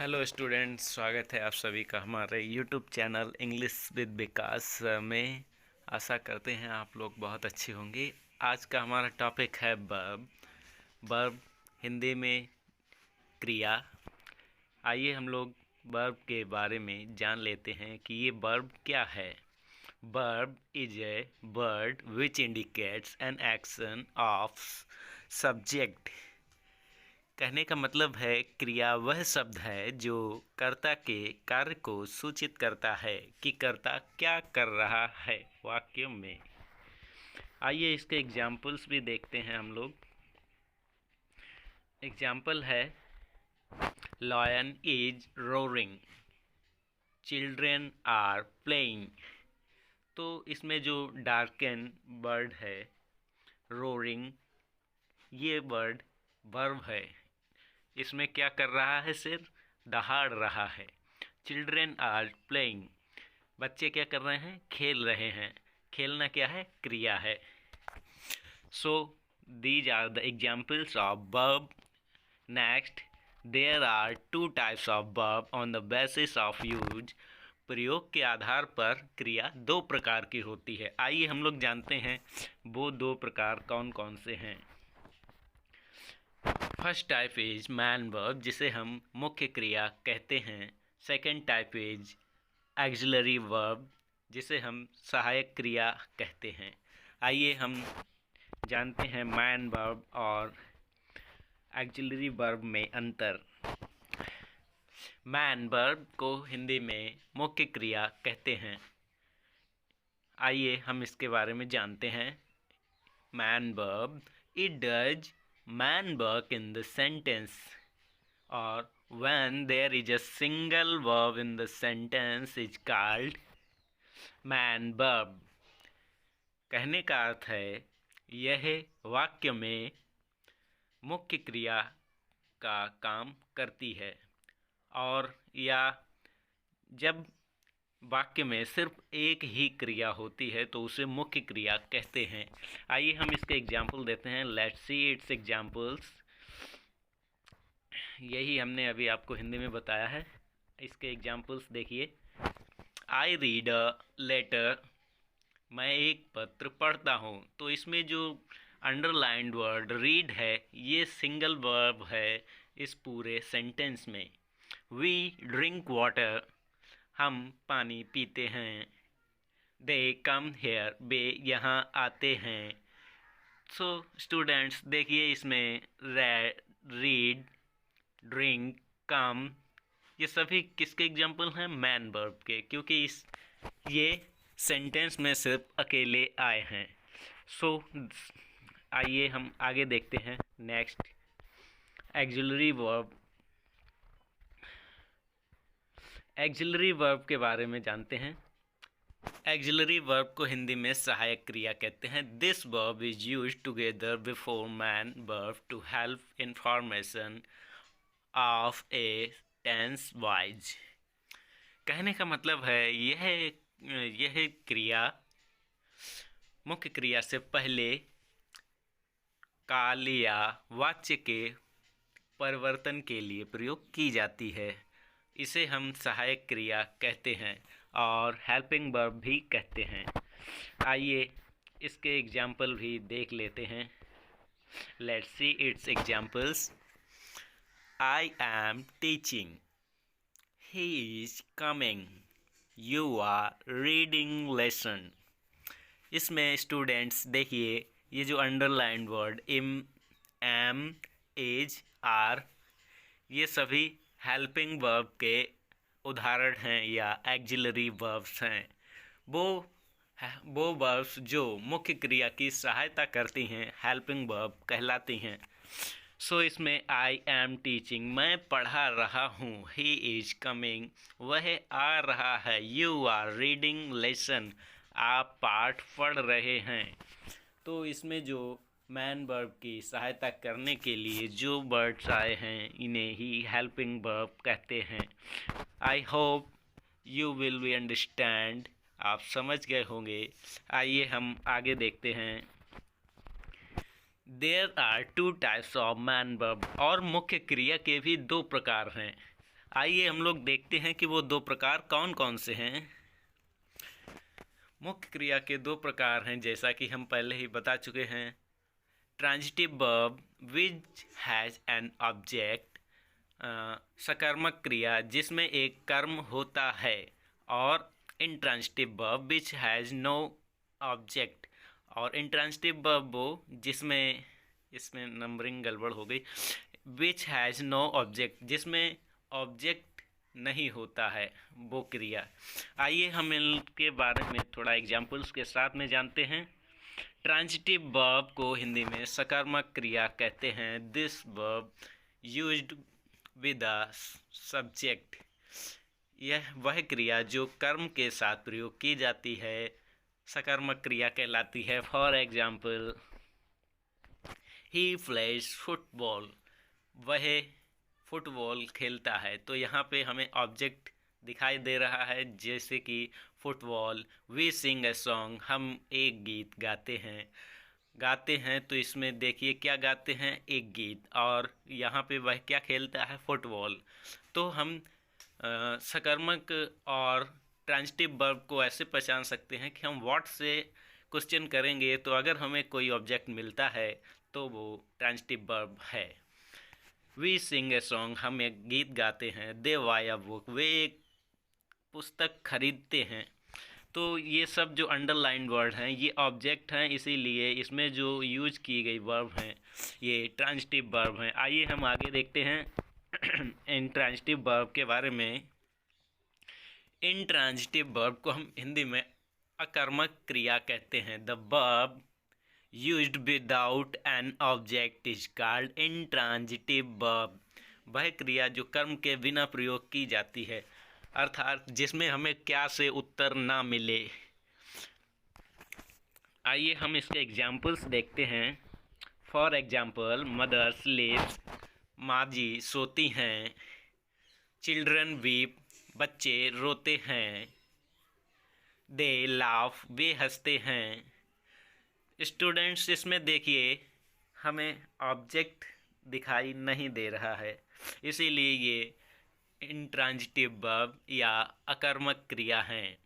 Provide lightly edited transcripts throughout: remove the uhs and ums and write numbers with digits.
Hello students, स्वागत है आप सभी का हमारे यूट्यूब चैनल इंग्लिश विद विकास में। आशा करते हैं आप लोग बहुत अच्छे होंगे। आज का हमारा टॉपिक है वर्ब। वर्ब हिंदी में क्रिया। आइए हम लोग वर्ब के बारे में जान लेते हैं कि ये वर्ब क्या है। Verb is a word which indicates an action of subject. कहने का मतलब है क्रिया वह शब्द है जो कर्ता के कार्य को सूचित करता है कि कर्ता क्या कर रहा है वाक्य में। आइए इसके एग्जाम्पल्स भी देखते हैं हम लोग। एग्जाम्पल है lion is roaring, children are playing. तो इसमें जो डार्कन वर्ड है रोरिंग, ये वर्ड वर्ब है। इसमें क्या कर रहा है? सिर दहाड़ रहा है। चिल्ड्रेन आर प्लेइंग, बच्चे क्या कर रहे हैं? खेल रहे हैं। खेलना क्या है? क्रिया है। So these are the examples of verb. Next, there are two types of verb on the basis of use. प्रयोग के आधार पर क्रिया दो प्रकार की होती है। आइए हम लोग जानते हैं वो दो प्रकार कौन कौन से हैं। First type is man verb, जिसे हम मुख्य क्रिया कहते हैं। Second type is axillary verb, जिसे हम सहायक क्रिया कहते हैं। आइए हम जानते हैं मैन वर्ब और एक्सिलरी वर्ब में अंतर। मैन वर्ब को हिंदी में मुख्य क्रिया कहते हैं। आइए हम इसके बारे में जानते हैं। Man verb, it does man work in the sentence, or when there is a single verb in the sentence is called man verb। कहने का अर्थ है यह वाक्य में मुख्य क्रिया का काम करती है, और या जब वाक्य में सिर्फ एक ही क्रिया होती है तो उसे मुख्य क्रिया कहते हैं। आइए हम इसके एग्जाम्पल देते हैं। Let's see its examples. यही हमने अभी आपको हिंदी में बताया है। इसके एग्जाम्पल्स देखिए। आई रीड अ लेटर, मैं एक पत्र पढ़ता हूँ। तो इसमें जो अंडरलाइंड वर्ड रीड है, ये सिंगल वर्ब है इस पूरे सेंटेंस में। वी ड्रिंक वाटर, हम पानी पीते हैं। दे कम हेयर, वे यहाँ आते हैं। सो स्टूडेंट्स देखिए, इसमें रीड, ड्रिंक, कम, ये सभी किसके एग्जाम्पल हैं? मैन वर्ब के, क्योंकि ये सेंटेंस में सिर्फ अकेले आए हैं। सो आइए हम आगे देखते हैं। Next, axillary verb. Axillary verb के बारे में जानते हैं। एक्सिलरी वर्ब को हिंदी में सहायक क्रिया कहते हैं। This verb is used together before main verb to help information of a tense wise. कहने का मतलब है यह क्रिया मुख्य क्रिया से पहले काल या वाच्य के परिवर्तन के लिए प्रयोग की जाती है। इसे हम सहायक क्रिया कहते हैं और हेल्पिंग वर्ब भी कहते हैं। आइए इसके एग्जाम्पल भी देख लेते हैं। Let's see its examples. I am teaching, he is coming, you are reading lesson. इसमें स्टूडेंट्स देखिए, ये जो underline word am, is, are, ये सभी हेल्पिंग वर्ब के उदाहरण हैं या एक्सिलरी वर्ब्स हैं। वो वर्ब्स जो मुख्य क्रिया की सहायता करती हैं हेल्पिंग वर्ब कहलाती हैं। सो इसमें आई एम टीचिंग, मैं पढ़ा रहा हूँ। ही इज कमिंग, वह आ रहा है। यू आर रीडिंग लेसन, आप पाठ पढ़ रहे हैं। तो इसमें जो मैन वर्ब की सहायता करने के लिए जो वर्ड्स आए हैं, इन्हें ही हेल्पिंग वर्ब कहते हैं। I hope you will be understand, आप समझ गए होंगे। आइए हम आगे देखते हैं। There are two types of main verb, और मुख्य क्रिया के भी दो प्रकार हैं। आइए हम लोग देखते हैं कि वो दो प्रकार कौन कौन से हैं। मुख्य क्रिया के दो प्रकार हैं, जैसा कि हम पहले ही बता चुके हैं। Transitive verb which has an object, सकर्मक क्रिया जिसमें एक कर्म होता है, और intransitive verb which has no object. और इंट्रांजिटिव वर्ब वो जिसमें, इसमें नंबरिंग गड़बड़ हो गई, विच हैज़ नो ऑब्जेक्ट जिसमें ऑब्जेक्ट नहीं होता है, वो क्रिया। आइए हम इनके बारे में थोड़ा एग्जाम्पल्स के साथ में जानते हैं। ट्रांजिटिव वर्ब को हिंदी में सकर्मक क्रिया कहते हैं। This verb used with a subject, यह वह क्रिया जो कर्म के साथ प्रयोग की जाती है सकर्मक क्रिया कहलाती है। For example, he plays football, वह फुटबॉल खेलता है। तो यहाँ पे हमें ऑब्जेक्ट दिखाई दे रहा है, जैसे कि football. We sing a song, हम एक गीत गाते हैं। तो इसमें देखिए क्या गाते हैं, एक गीत, और यहाँ पे वह क्या खेलता है, फुटबॉल। तो हम सकर्मक और ट्रांजिटिव वर्ब को ऐसे पहचान सकते हैं कि हम व्हाट से क्वेश्चन करेंगे, तो अगर हमें कोई ऑब्जेक्ट मिलता है तो वो ट्रांजिटिव वर्ब है। वी सिंग ए सॉन्ग, हम एक गीत गाते हैं। दे बाय अ बुक, वे एक पुस्तक खरीदते हैं। तो ये सब जो अंडरलाइन वर्ड हैं ये ऑब्जेक्ट हैं, इसीलिए इसमें जो यूज की गई वर्ब हैं ये ट्रांजिटिव वर्ब हैं। आइए हम आगे देखते हैं इंट्रांजिटिव वर्ब के बारे में। इंट्रांजिटिव वर्ब को हम हिंदी में अकर्मक क्रिया कहते हैं। The verb used without an object is called intransitive verb, वह क्रिया जो कर्म के बिना प्रयोग की जाती है, अर्थात जिसमें हमें क्या से उत्तर ना मिले। आइए हम इसके एग्जाम्पल्स देखते हैं। फॉर एग्जाम्पल, मदर स्लीप्स, माँ जी सोती हैं। चिल्ड्रन वीप, बच्चे रोते हैं। दे लाफ, वे हंसते हैं। स्टूडेंट्स, इसमें देखिए हमें ऑब्जेक्ट दिखाई नहीं दे रहा है, इसीलिए ये इंट्रांजिटिव वर्ब या अकर्मक क्रिया हैं।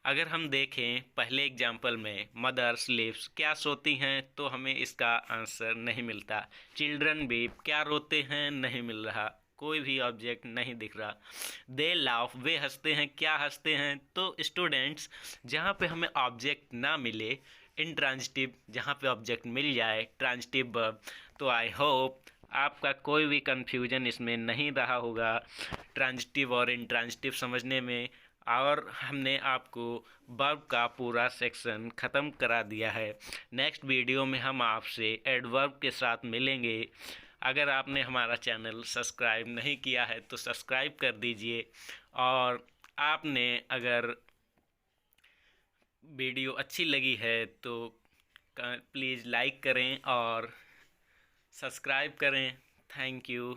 अगर हम देखें पहले एग्जाम्पल में, मदर स्लीप्स, क्या सोती हैं, तो हमें इसका आंसर नहीं मिलता। चिल्ड्रन भी क्या रोते हैं, नहीं मिल रहा, कोई भी ऑब्जेक्ट नहीं दिख रहा। दे लाफ, वे हंसते हैं, क्या हंसते हैं। तो स्टूडेंट्स, जहाँ पे हमें ऑब्जेक्ट ना मिले इंट्रांजिटिव, जहाँ पे ऑब्जेक्ट मिल जाए ट्रांजिटिव वर्ब, तो आई होप आपका कोई भी कन्फ्यूजन इसमें नहीं रहा होगा ट्रांजिटिव और इंट्रांजिटिव समझने में। और हमने आपको वर्ब का पूरा सेक्शन ख़त्म करा दिया है। नेक्स्ट वीडियो में हम आपसे एडवर्ब के साथ मिलेंगे। अगर आपने हमारा चैनल सब्सक्राइब नहीं किया है तो सब्सक्राइब कर दीजिए, और आपने अगर वीडियो अच्छी लगी है तो प्लीज़ लाइक करें और सब्सक्राइब करें। Thank you.